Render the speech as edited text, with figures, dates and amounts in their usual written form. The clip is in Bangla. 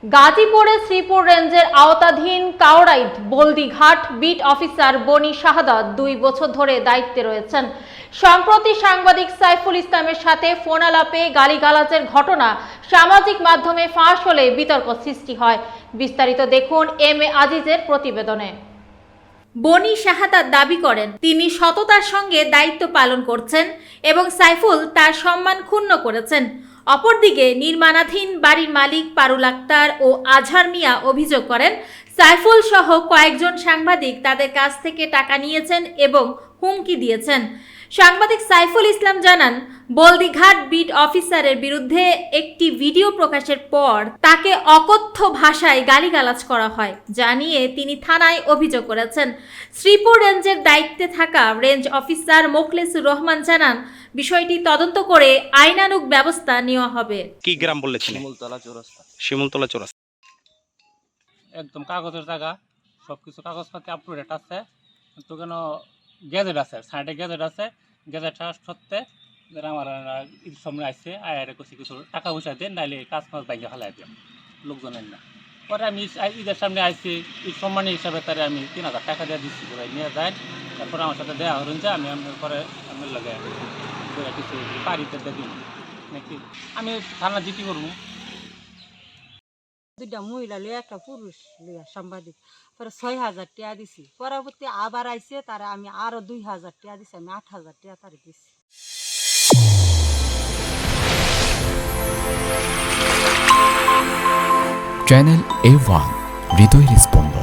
গাজীপুরে শ্রীপুর রেঞ্জের আওতাধীন কাওড়াইদ বলদিঘাট বিট অফিসার বনি শাহাদাত 2 বছর ধরে দায়িত্বে রয়েছেন। সম্প্রতি সাংবাদিক সাইফুল ইসলামের সাথে ফোন আলাপে গালিগালাজের ঘটনা সামাজিক মাধ্যমে ফাঁস হলে বিতর্ক সৃষ্টি হয়। বিস্তারিত দেখুন এম এ আজিজের প্রতিবেদনে। বনি শাহাদাত দাবি করেন তিনি সততার সঙ্গে দায়িত্ব পালন করছেন এবং সাইফুল তার সম্মান ক্ষুণ্ণ করেছেন। অপরদিকে নির্মাণাধীন বাড়ির মালিক পারুল আক্তার ও আজহার মিয়া অভিযোগ করেন সাইফুল সহ কয়েকজন সাংবাদিক তাদের কাছ থেকে টাকা নিয়েছেন এবং হুমকি দিয়েছেন। সাংবাদিক সাইফুল ইসলাম জানান, বলদিঘাট বিট অফিসারের বিরুদ্ধে একটি ভিডিও প্রকাশের পর তাকে অকথ্য ভাষায় গালিগালাজ করা হয়, যা নিয়ে তিনি থানায় অভিযোগ করেছেন। শ্রীপুর রেঞ্জের দায়িত্বে থাকা রেঞ্জ অফিসার মোখলেসুর রহমান জানান, বিষয়টি তদন্ত করে আইনানুগ ব্যবস্থা নেওয়া হবে। কি গ্রাম বলেছেন? শিমুলতলা চৌরাস্তা। একদম কাগজের জায়গা, সবকিছু কাগজপাতি আপ টু ডেট আছে, কিন্তু কেন গ্যাজেট আছে, সাইডে গ্যাজেট আছে, গ্যাজেটটা সত্ত্বে আমার ঈদের সামনে আসছে আয়ারে কিছু কিছু টাকা পয়সা দেন, নাইলে কাজ মাছ বাইকে ফেলাই দেন লোকজনের না। পরে আমি ঈদের সামনে আসছি, ঈদ সম্মানী হিসাবে তারে আমি 3000 টাকা দিয়ে দিচ্ছি, ভাই নিয়ে যায়। তারপরে আমার সাথে দেওয়া হলেন যে আমি আপনার পরে আমার লাগে কিছু বাড়িতে দিন নাকি আমি থানা জিটি করবো। 2টা মহিলা লিয়া একটা পুরুষ লিয়া সাংবাদিক, পরে 6000 টাকা দিছি। পরবর্তী আবার আইসে তারা আমি আরো 2000 টাকা দিছি, আমি 8000 টাকা তারে দিছি। চ্যানেল A1 হৃদয়ের স্পন্দন।